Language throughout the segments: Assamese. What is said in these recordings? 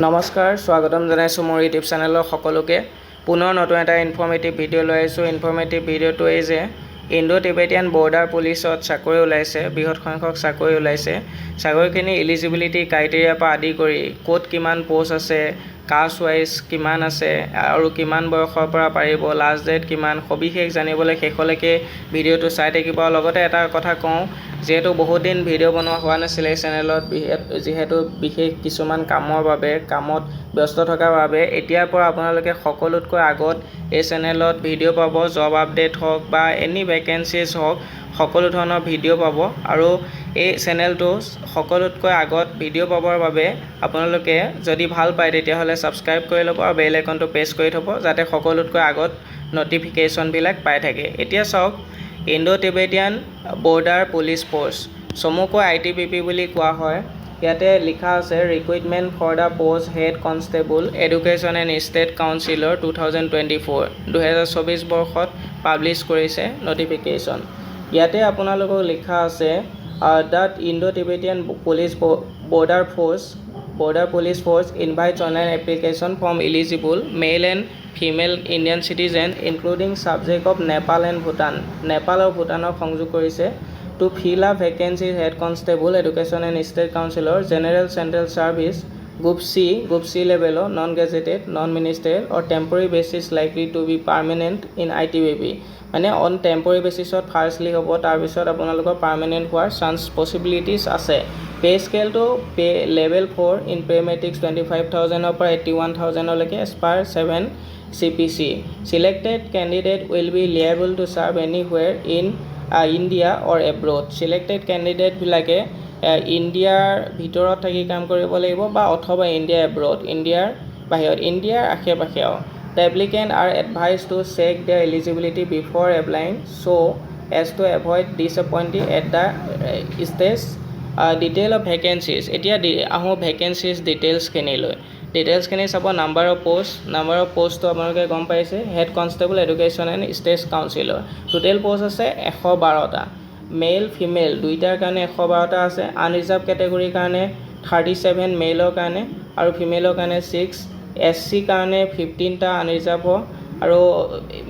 নমস্কাৰ স্বাগতম জনাইছোঁ মোৰ ইউটিউব চেনেলৰ সকলোকে পুনৰ নতুন এটা ইনফৰ্মেটিভ ভিডিঅ' লৈ আহিছোঁ। ইনফৰ্মেটিভ ভিডিঅ'টো এই যে ইণ্ডো টিবেটিয়ান বৰ্ডাৰ পুলিচত চাকৰি ওলাইছে, বৃহৎ সংখ্যক চাকৰি ওলাইছে। চাকৰিখিনি এলিজিবিলিটি ক্ৰাইটেৰিয়াৰ পৰা আদি কৰি ক'ত কিমান পোষ্ট আছে, কাষ্ট ৱাইজ কিমান আছে আৰু কিমান বয়সৰ পৰা পাৰিব, লাষ্ট ডেট কিমান, সবিশেষ জানিবলৈ শেষলৈকে ভিডিঅ'টো চাই থাকিব। লগতে এটা কথা কওঁ, যিহেতু বহুত দিন ভিডিঅ' বনোৱা হোৱা নাছিলে এই চেনেলত, যিহেতু বিশেষ কিছুমান কামত ব্যস্ত থকাৰ বাবে এতিয়াৰ পৰা আপোনালোকে সকলোতকৈ আগত এই চেনেলত ভিডিঅ' পাব। জব আপডেট হওক বা এনি ভেকেঞ্চিজ হওক, সকলো ধৰণৰ ভিডিঅ' পাব। আৰু এই চেনেলটো সকলোতকৈ আগত ভিডিঅ' পাবৰ বাবে আপোনালোকে যদি ভাল পায় তেতিয়াহ'লে ছাবস্ক্ৰাইব কৰি ল'ব আৰু বেল আইকনটো প্ৰেছ কৰি থ'ব, যাতে সকলোতকৈ আগত ন'টিফিকেশ্যনবিলাক পাই থাকে। এতিয়া চাওক, Indo Tibetan border police force, চমুকৈ ITBP বুলি কোৱা হয়। ইয়াতে লিখা আছে recruitment for the post head constable education and state counsellor 2024 2024 বৰ্ষত পাব্লিছ কৰিছে ন'টিফিকেশ্যন। ইয়াতে আপোনালোকক লিখা আছে the Indo Tibetan border police force invites online application from eligible male and female Indian citizen including subject of Nepal and Bhutan. Nepal আৰু ভূটানক সংযোগ কৰিছে। To fill up vacancies head constable education and state councilor general central service group C level non gazetted non ministerial or temporary basis likely to be permanent in ITBP মানে on temporary basis ফাৰ্ষ্টলি হ'ব, তাৰপিছত আপোনালোকৰ পাৰ্মানেণ্ট হোৱাৰ চান্স পচিবিলিটিছ আছে। পে স্কেলটো level 4 in paramedics 25,000 পৰা 81,000লৈকে as per 7 CPC. Selected candidate will be liable to serve anywhere in India or abroad. Selected কেণ্ডিডেটবিলাকে ইণ্ডিয়াৰ ভিতৰত থাকি কাম কৰিব লাগিব বা অথবা ইণ্ডিয়া এব্ৰড, ইণ্ডিয়াৰ বাহিৰত, ইণ্ডিয়াৰ আশে পাশেও। The applicant are advise to check the eligibility before applying so' as to avoid disappointing at the stage. Detail of vacancies, এতিয়া আহোঁ ভেকেঞ্চিজ ডিটেইলছখিনিলৈ। ডিটেইলছখিনি চাব। নাম্বাৰ অফ পষ্টটো আপোনালোকে গম পাইছে, head constable education and state কাউন্সিলৰ। টোটেল পষ্ট আছে 112টা, মেল ফিমেল দুইটাৰ কাৰণে 112টা আছে। আনৰিজাৰ্ভ কেটেগৰীৰ কাৰণে 37 মেইলৰ কাৰণে আৰু ফিমেলৰ কাৰণে 6, SC কাৰণে 15টা আনৰিজাৰ্ভ আৰু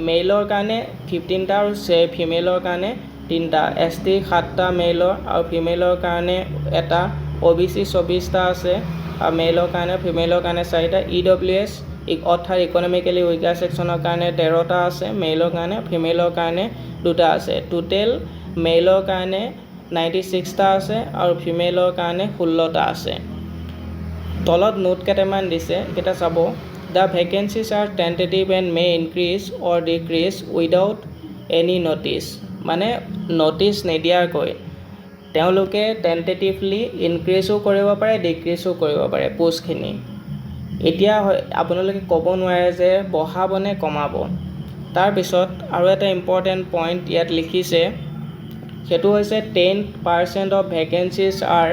মেইলৰ কাৰণে 15টা আৰু ফিমেলৰ কাৰণে 3টা, ST 7টা মেইলৰ আৰু ফিমেলৰ কাৰণে এটা, OBC 24টা আছে মেইলৰ কাৰণে, ফিমেলৰ কাৰণে 4টা, EWS অৰ্থাৎ ইকনমিকেলি উইকাৰ ছেকশ্যনৰ কাৰণে 13টা আছে মেইলৰ কাৰণে, ফিমেলৰ কাৰণে 2টা আছে। টোটেল মেইলৰ কাৰণে 96টা আছে আৰু ফিমেলৰ কাৰণে 16টা আছে। তলত নোট কেইটামান দিছে, কেইটা চাব। The vacancies are tentative and may increase or decrease without any notice, মানে ন'টিছ নিদিয়াকৈ তেওঁলোকে টেণ্টেটিভলি ইনক্ৰিজো কৰিব পাৰে, ডিক্ৰিজো কৰিব পাৰে পষ্টখিনি। এতিয়া আপোনালোকে ক'ব নোৱাৰে যে বঢ়াব নে কমাব। তাৰপিছত আৰু এটা ইম্পৰ্টেণ্ট পইণ্ট ইয়াত লিখিছে, সেইটো হৈছে 10% of vacancies are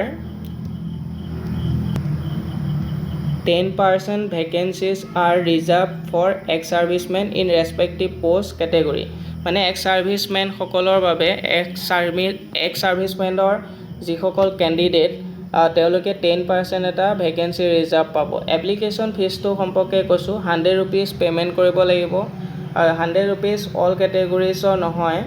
10% vacancies are reserve for ex servicemen in respective post category, মানে এক্স ছাৰ্ভিচমেনসকলৰ বাবে এক্স ছাৰ্ভিচমেনৰ যিসকল কেণ্ডিডেট তেওঁলোকে 10% এটা ভেকেঞ্চি ৰিজাৰ্ভ পাব। এপ্লিকেশ্যন ফিজটো সম্পৰ্কে কৈছোঁ, 100 ৰুপিজ পে'মেণ্ট কৰিব লাগিব। 100 ৰুপিজ অল কেটেগৰিজৰ নহয়,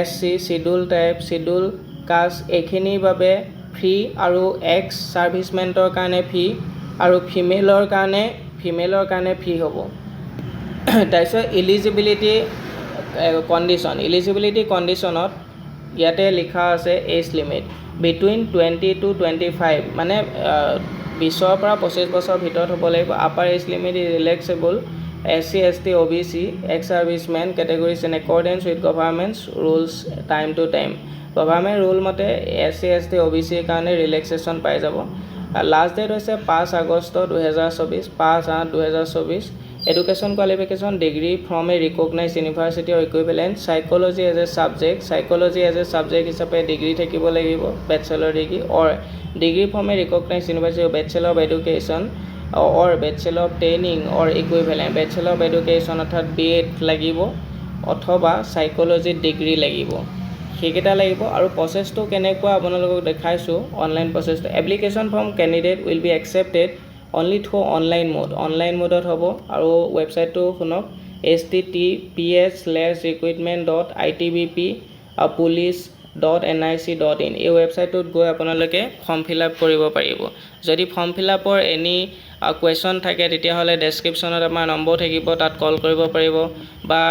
SC, schedule tribe, schedule caste এইখিনিৰ বাবে ফ্ৰী আৰু এক্স ছাৰ্ভিচমেণ্টৰ কাৰণে ফ্ৰী আৰু ফিমেলৰ কাৰণে ফ্ৰী হ'ব। তাৰপিছত এলিজিবিলিটি কণ্ডিশ্যনত ইয়াতে লিখা আছে এজ লিমিট বিটুইন 20 to 25, মানে 20ৰ পৰা 25 বছৰৰ ভিতৰত হ'ব লাগিব। Upper age limit is relaxable SC, ST, OBC, ex servicemen categories in accordance with government's rules time to time. Government rule মতে SC, ST, OBCৰ কাৰণে ৰিলেক্সেশ্যন পাই যাব। লাষ্ট ডেট হৈছে 5 August 2024, 5/8/2024। Education qualification degree from a recognise university or equivalent. Psychology as a subject হিচাপে ডিগ্ৰী থাকিব লাগিব, bachelor degree or degree from a recognise university bachelor of education or bachelor of training or equivalent. Bachelor of education অৰ্থাৎ BEd লাগিব অথবা সাইক'লজিত ডিগ্ৰী লাগিব। সেইকেইটা লাগিব। আৰু প্ৰচেছটো কেনেকুৱা আপোনালোকক দেখাইছোঁ অনলাইন প্ৰচেছটো। Application form candidate will be accepted only through online মোডত হ'ব আৰু ৱেবছাইটটো শুনক https://recruitment.itbp.police.nic.in এই ৱেবছাইটটোত গৈ আপোনালোকে ফৰ্ম ফিল আপ কৰিব পাৰিব যদি ফৰ্ম ফিল আপৰ এনি কুৱেশ্যন থাকে তেতিয়াহ'লে ডেছক্ৰিপশ্যনত আমাৰ নম্বৰ থাকিব তাত কল কৰিব পাৰিব বা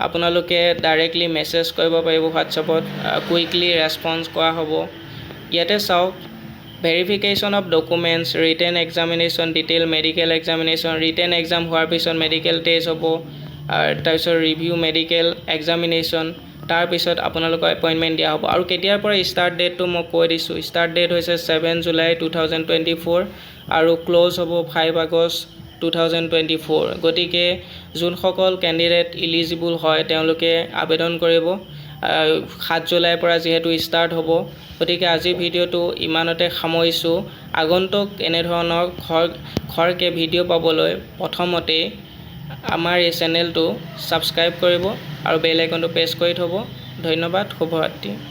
আপোনালোকে ডাইৰেক্টলি মেছেজ কৰিব পাৰিব হোৱাটছআপত কুইকলি ৰেছপন্স কৰা হ'ব ইয়াতে চাওক verification of documents written examination detail medical examination written exam হোৱাৰ পিছত মেডিকেল টেষ্ট হ'ব তাৰপিছত ৰিভিউ মেডিকেল এক্সামিনেশ্যন তাৰপিছত আপোনালোকৰ এপইণ্টমেণ্ট দিয়া হ'ব আৰু কেতিয়াৰ পৰা ষ্টাৰ্ট ডেটটো মই কৈ দিছোঁ ষ্টাৰ্ট ডেট হৈছে 7 জুলাই 2024 আৰু ক্ল'জ হ'ব 5 আগষ্ট 2024 গতিকে যোনসকল কেণ্ডিডেট ইলিজিবল হয় তেওঁলোকে আবেদন কৰিব 7 জুলাইৰ পৰা যিহেতু ষ্টাৰ্ট হ'ব গতিকে আজিৰ ভিডিঅ'টো ইমানতে সামৰিছোঁ আগন্তুক এনেধৰণৰ খৰকে ভিডিঅ' পাবলৈ প্ৰথমতে আমাৰ এই চেনেলটো ছাবস্ক্ৰাইব কৰিব আৰু বেল আইকনটো প্ৰেছ কৰি থ'ব ধন্যবাদ শুভৰাত্ৰি